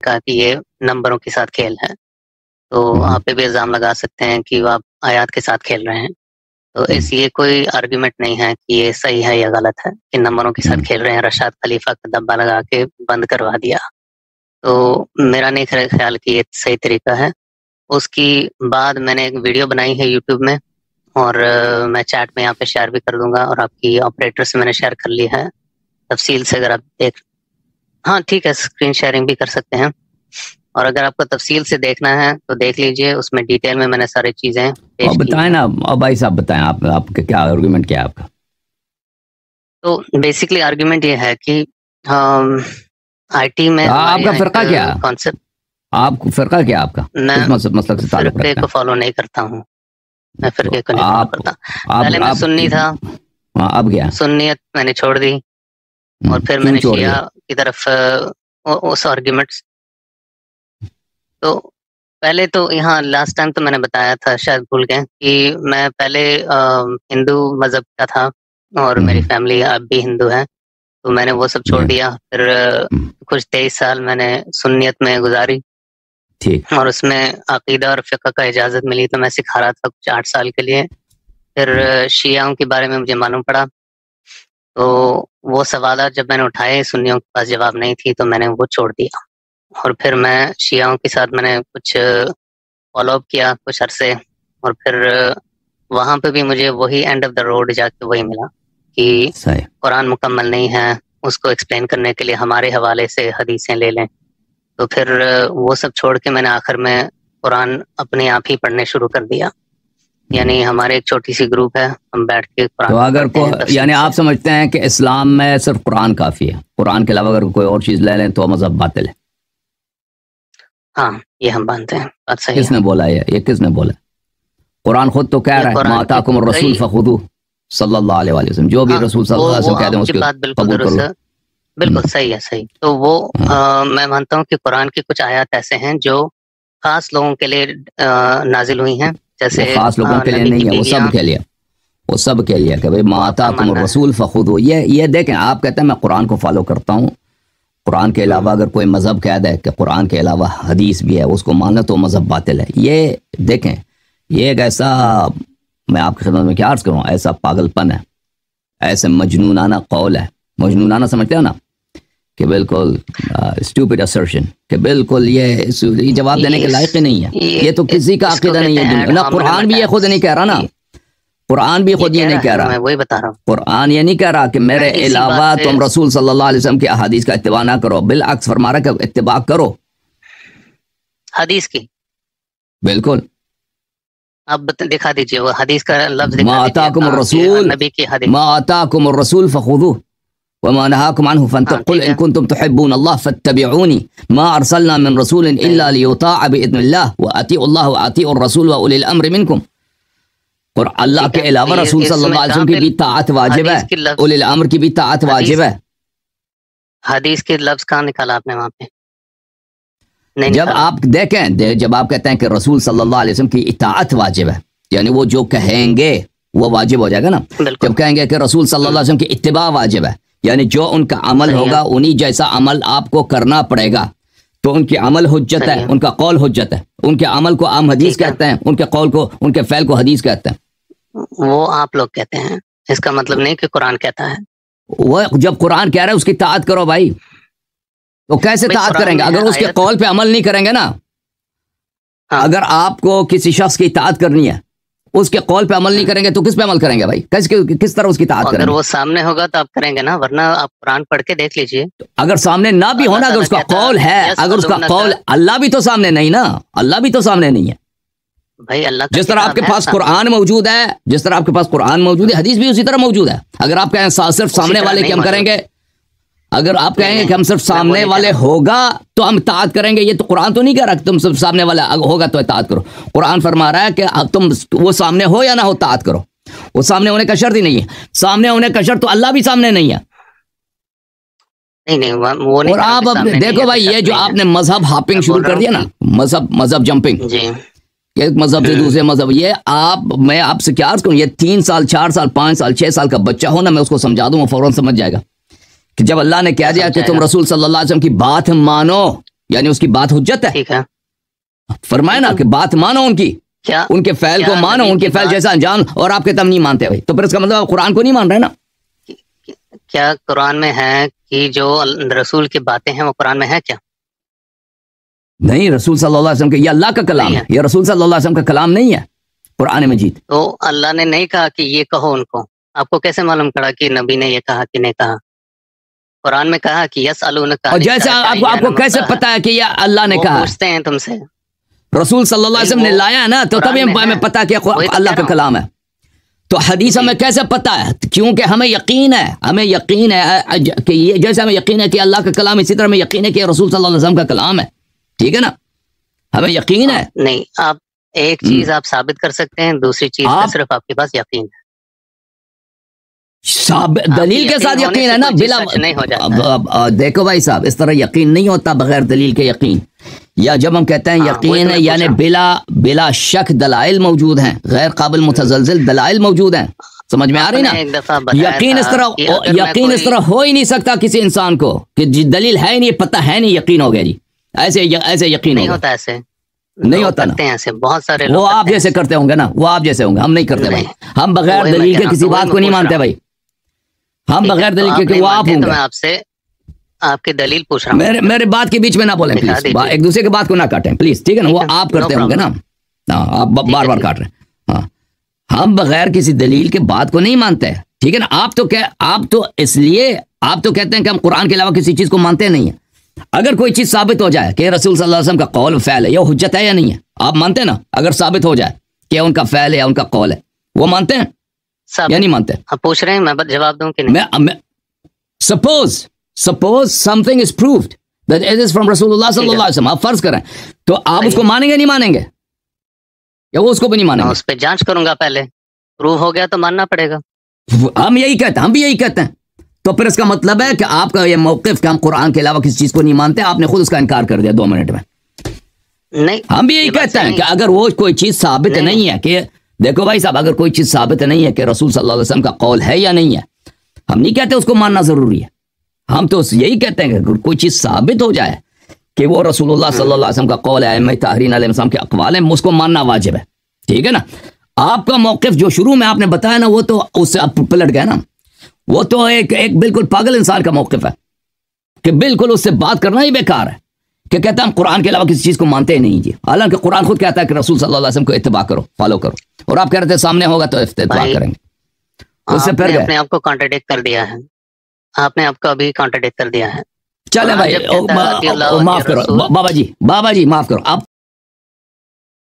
کہا کہ یہ نمبروں کے ساتھ کھیل ہے، تو آپ پہ بھی الزام لگا سکتے ہیں کہ وہ آپ آیات کے ساتھ کھیل رہے ہیں. تو اس یہ کوئی آرگیومنٹ نہیں ہے کہ یہ صحیح ہے یا غلط ہے کہ نمبروں کے ساتھ کھیل رہے ہیں. رشاد خلیفہ کا ڈبہ لگا کے بند کروا دیا، تو میرا نہیں خیال کہ یہ صحیح طریقہ ہے. اس کی بعد میں نے ایک ویڈیو بنائی ہے یوٹیوب میں، اور میں چیٹ میں یہاں پہ شیئر بھی کر دوں گا، اور آپ کی آپریٹر سے میں نے شیئر کر لی ہے تفصیل سے. اگر آپ دیکھ، ہاں ٹھیک ہے، اسکرین شیئرنگ بھی کر سکتے ہیں، اور اگر آپ کو تفصیل سے دیکھنا ہے تو دیکھ لیجئے. اس میں ڈیٹیل میں نے ساری چیزیں پیش کی. بتائیں نا بھائی صاحب، بتائیں آپ کا کیا آرگومنٹ کیا ہے آپ کا؟ تو بیسکلی آرگیومنٹ یہ ہے کہ آئی ٹی میں آپ کا فرقہ کیا کانسیپٹ، آپ کو فرقہ کیا آپ کا؟ میں مسلک سے تعلق فرقے کو فالو نہیں کرتا ہوں. میں فرقے کو نہیں فالو کرتا. پہلے میں سنی تھا، اب گیا سنیت میں نے چھوڑ دی، اور پھر میں نے شیعہ کی طرف اس آرگیومنٹس. تو پہلے تو یہاں لاسٹ ٹائم تو میں نے بتایا تھا، شاید بھول گئے، کہ میں پہلے ہندو مذہب کا تھا، اور میری فیملی اب بھی ہندو ہے، تو میں نے وہ سب چھوڑ دیا. پھر کچھ 23 سال میں نے سنیت میں گزاری، اور اس میں عقیدہ اور فقہ کا اجازت ملی تو میں سکھا رہا تھا کچھ 8 سال کے لیے. پھر شیعوں کے بارے میں مجھے معلوم پڑا، تو وہ سوالات جب میں نے اٹھائے سنیوں کے پاس جواب نہیں تھی، تو میں نے وہ چھوڑ دیا. اور پھر میں شیعوں کے ساتھ میں نے کچھ فالو اپ کیا کچھ عرصے، اور پھر وہاں پہ بھی مجھے وہی اینڈ آف دا روڈ جا کے وہی ملا کہ قرآن مکمل نہیں ہے، اس کو ایکسپلین کرنے کے لیے ہمارے حوالے سے حدیثیں لے لیں. تو پھر وہ سب چھوڑ کے میں نے آخر میں قرآن اپنے آپ ہی پڑھنے شروع کر دیا. یعنی ہمارے ایک چھوٹی سی گروپ ہے، ہم بیٹھ کے قرآن. تو اگر یعنی آپ سمجھتے ہیں کہ اسلام میں صرف قرآن کافی ہے، قرآن کے علاوہ اگر کوئی اور چیز لے لیں تو مذہب باطل ہے؟ ہاں، یہ ہم مانتے ہیں. بات صحیح ہے. کس نے بولا یہ کس نے بولا؟ قرآن خود تو کہہ رہا ہے ما آتاکم الرسول فخذوہ صلی اللہ علیہ وسلم، جو بھی رسول صلی اللہ علیہ وسلم کہتے ہیں اس کو بات بالکل قبول درست کرو. ہے، بالکل صحیح ہے، صحیح. تو وہ میں مانتا ہوں کہ قرآن کی کچھ آیات ایسے ہیں جو خاص لوگوں کے لیے نازل ہوئی ہیں، جیسے خاص لوگوں کے لیے نہیں ہے، وہ سب کے لیے، وہ سب کے لیے کہ بھئی ما آتاکم الرسول فخذوہ. یہ دیکھیں، آپ کہتے ہیں میں قرآن کو فالو کرتا ہوں، قرآن کے علاوہ اگر کوئی مذہب کہہ دے کہ قرآن کے علاوہ حدیث بھی ہے اس کو ماننا تو مذہب باطل ہے. یہ دیکھیں، یہ ایک ایسا، میں آپ کی خدمت میں کیا عرض کروں، ایسا پاگل پن ہے، ایسے مجنونانہ قول ہے. مجنونانہ سمجھتے ہو نا، کہ بالکل اسٹوپڈ assertion، کہ بالکل یہ جواب دینے کے لائق ہی نہیں ہے. یہ تو کسی کا عقیدہ نہیں ہے نہ قرآن بھی یہ خود نہیں کہہ رہا نا، قرآن بھی خود یہ نہیں کہہ رہا. میں وہی بتا رہا ہوں، قرآن یہ نہیں کہہ رہا کہ میرے علاوہ تم رسول صلی اللہ علیہ وسلم کی احادیث کا اتباع نہ کرو، بالعکس فرما رہا کہ اتباع کرو حدیث کی. بالکل. اب دکھا دیجئے وہ حدیث کا لفظ. ما آتاکم الرسول، نبی کی حدیث، ما آتاکم الرسول فخذوہ وما نهاكم عنه فانتهوا قل ان كنتم تحبون الله فاتبعوني ما ارسلنا من رسول الا ليطاع باذن الله واطيعوا الله واطيعوا الرسول واولي الامر منكم. اور اللہ کے علاوہ رسول صلی اللہ علیہ وسلم کی بھی طاعت واجب ہے، اولی الامر کی بھی طاعت واجب ہے. حدیث کے لفظ کہاں نکالا آپ نے وہاں پہ؟ جب آپ دیکھیں، جب آپ کہتے ہیں کہ رسول صلی اللہ علیہ وسلم کی اطاعت واجب ہے، یعنی وہ جو کہیں گے وہ واجب ہو جائے گا نا. جب کہیں گے کہ رسول صلی اللہ علیہ وسلم کی اتباع واجب ہے، یعنی جو ان کا عمل ہوگا انہی جیسا عمل آپ کو کرنا پڑے گا. تو ان کی عمل حجت ہے، ان کا قول حجت ہے. ان کے عمل کو عام حدیث کہتے ہیں، ان کے قول کو، ان کے فعل کو حدیث کہتے ہیں. وہ آپ لوگ کہتے ہیں، اس کا مطلب نہیں کہ قرآن کہتا ہے. وہ جب قرآن کہہ رہا ہے اس کی اطاعت کرو بھائی. تو کیسے اطاعت کریں گے اگر اس کے قول پہ عمل نہیں کریں گے نا؟ اگر آپ کو کسی شخص کی اطاعت کرنی ہے، اس کے قول پہ عمل نہیں کریں گے تو کس پہ عمل کریں گے بھائی؟ کس طرح اس کی اطاعت کریں گے؟ اگر وہ سامنے ہوگا تو آپ کریں گے نا، ورنہ آپ قرآن پڑھ کے دیکھ لیجئے. اگر سامنے نہ بھی ہونا، اگر اس کا قول ہے، اگر اس کا قول، اللہ بھی تو سامنے نہیں نا، اللہ بھی تو سامنے نہیں ہے بھائی. اللہ جس طرح آپ کے پاس قرآن موجود ہے، جس طرح آپ کے پاس قرآن موجود ہے، حدیث بھی اسی طرح موجود ہے. اگر آپ کہیں صرف سامنے والے کی ہم کریں گے، اگر آپ کہیں گے کہ ہم صرف سامنے والے ہوگا تو ہم اطاعت کریں گے، یہ تو قرآن تو نہیں کہہ رہا کہ تم صرف سامنے والا ہوگا تو اطاعت کرو. قرآن فرما رہا ہے کہ تم وہ سامنے ہو یا نہ ہو اطاعت کرو. وہ سامنے ہونے کا شرط ہی نہیں ہے. سامنے ہونے کا شرط تو اللہ بھی سامنے نہیں ہے. اور آپ اب دیکھو بھائی، یہ جو آپ نے مذہب ہاپنگ شروع کر دیا نا، مذہب جمپنگ، ایک مذہب سے دوسرے مذہب، یہ میں آپ سے کیا عرض کروں، یہ 3 سال 4 سال 5 سال 6 سال کا بچہ ہو نا، میں اس کو سمجھا دوں وہ فوراً سمجھ جائے گا کہ جب اللہ نے کہہ دیا کہ تم رسول صلی اللہ علیہ وسلم کی بات مانو یعنی اس کی بات حجت ہے. ٹھیک ہے, فرمائے نا کہ بات مانو ان کی, ان کے فعل کو مانو, ان کے فعل جیسا انجام, اور آپ کے تم نہیں مانتے بھائی, تو پھر اس کا مطلب آپ قرآن کو نہیں مان رہے نا. کیا قرآن میں ہے کہ جو رسول کی باتیں ہیں وہ قرآن میں ہے کیا؟ نہیں, رسول صلی اللہ علیہ وسلم کے, یہ اللہ کا کلام ہے, یہ رسول صلی اللہ علیہ وسلم کا کلام نہیں ہے قرآن مجید. تو اللہ نے نہیں کہا کہ یہ کہو ان کو, آپ کو کیسے معلوم پڑا کہ نبی نے یہ کہا کہ نہیں کہا؟ قرآن میں کہا کہ یسألونک, اور جیسے آپ کو کیسے پتا ہے کہ یہ اللہ نے کہا؟ پوچھتے ہیں تم سے, رسول صلی اللہ علیہ وسلم نے لایا ہے نا, تو تبھی ہمیں پتا کہ اللہ کا کلام ہے. تو حدیث ہمیں کیسے پتا ہے؟ کیونکہ ہمیں یقین ہے کہ یہ, جیسے ہمیں یقین ہے کہ اللہ کا کلام, اسی طرح ہمیں یقین ہے کہ رسول صلی اللہ علیہ وسلم کا کلام ہے. ٹھیک ہے نا, ہمیں یقین ہے. نہیں, آپ ایک چیز آپ ثابت کر سکتے ہیں, دوسری چیز کا صرف آپ کے پاس یقین ہے. دلیل کے ساتھ یقین ہے نا, بلا. دیکھو بھائی صاحب, اس طرح یقین نہیں ہوتا بغیر دلیل کے یقین. یا جب ہم کہتے ہیں یقین ہے, یعنی بلا شک دلائل موجود ہیں, غیر قابل متزلزل دلائل موجود ہیں. سمجھ میں آ رہی نا؟ یقین اس طرح ہو ہی نہیں سکتا کسی انسان کو کہ دلیل ہے ہی نہیں, پتہ ہے نہیں, یقین ہو گیا جی. ایسے یقین نہیں ہوتا, ایسے نہیں ہوتا نا. ایسے بہت سارے وہ آپ جیسے کرتے ہوں گے نا, وہ آپ جیسے ہوں گے, ہم نہیں کرتے بھائی. ہم بغیر دلیل کے کسی بات کو نہیں مانتے بھائی, ہم بغیر دلیل کے. وہ آپ ہوں گے. میں آپ سے آپ کی دلیل پوچھ رہا ہوں, میرے بات کے بیچ میں نہ بولیں پلیز, ایک دوسرے کی بات کو نہ کاٹیں پلیز. ٹھیک ہے نا, وہ آپ کرتے ہوں گے نا, آپ بار بار کاٹ رہے ہیں. ہاں, ہم بغیر کسی دلیل کے بات کو نہیں مانتے. ٹھیک ہے نا, آپ تو اس لیے آپ تو کہتے ہیں کہ ہم قرآن کے علاوہ کسی چیز کو مانتے نہیں ہیں. اگر کوئی چیز ثابت ہو جائے کہ رسول صلی اللہ علیہ وسلم کا قول و فعل ہے, یہ حجت ہے یا نہیں ہے, آپ مانتے ہیں نا؟ اگر ثابت ہو جائے کہ ان کا فعل ہے یا ان کا قول ہے, وہ مانتے ہیں یا نہیں مانتے؟ آپ پوچھ رہے ہیں, میں جواب دوں کہ نہیں؟ Suppose something is proved that it is from رسول اللہ صلی اللہ علیہ وسلم, آپ فرض کریں, تو آپ اس کو مانیں گے نہیں مانیں گے, یا وہ اس کو بھی نہیں مانیں گے؟ اس پہ جانچ کروں گا پہلے, پروو ہو گیا تو ماننا پڑے گا. ہم یہی کہتے ہیں, ہم بھی یہی کہتے ہیں. تو پھر اس کا مطلب ہے کہ آپ کا یہ موقف کہ ہم قرآن کے علاوہ کسی چیز کو نہیں مانتے, آپ نے خود اس کا انکار کر دیا 2 منٹ میں. نہیں, ہم بھی یہی کہتے ہیں کہ اگر وہ کوئی چیز ثابت نہیں ہے کہ, دیکھو بھائی صاحب, اگر کوئی چیز ثابت نہیں ہے کہ رسول صلی اللہ علیہ وسلم کا قول ہے یا نہیں ہے, ہم نہیں کہتے اس کو ماننا ضروری ہے. ہم تو یہی کہتے ہیں کہ اگر کوئی چیز ثابت ہو جائے کہ وہ رسول اللہ صلی اللہ علیہ وسلم کا قول ہے, ائمہ طاہرین علیہ السلام کے اقوال ہیں, اس کو ماننا واجب ہے. ٹھیک ہے نا. آپ کا موقف جو شروع میں آپ نے بتایا نا, وہ تو اس سے آپ پلٹ گئے نا. وہ تو ایک بالکل پاگل انسان کا موقف ہے کہ بالکل اس سے بات کرنا ہی بیکار ہے, کہ کہتا ہے ہم قرآن کے علاوہ کسی چیز کو مانتے ہی نہیں جی. حالانکہ قرآن خود کہتا ہے کہ رسول صلی اللہ علیہ وسلم کو اتباع کرو, فالو کرو, اور آپ کہہ رہے تھے سامنے ہوگا تو اتباع کریں گے. اس سے پھر اپنے آپ کو کانٹرڈکٹ کر دیا ہے, آپ نے آپ کو ابھی کانٹرڈکٹ کر دیا ہے. چلے بھائی, معاف کرو بابا جی, معاف کرو. آپ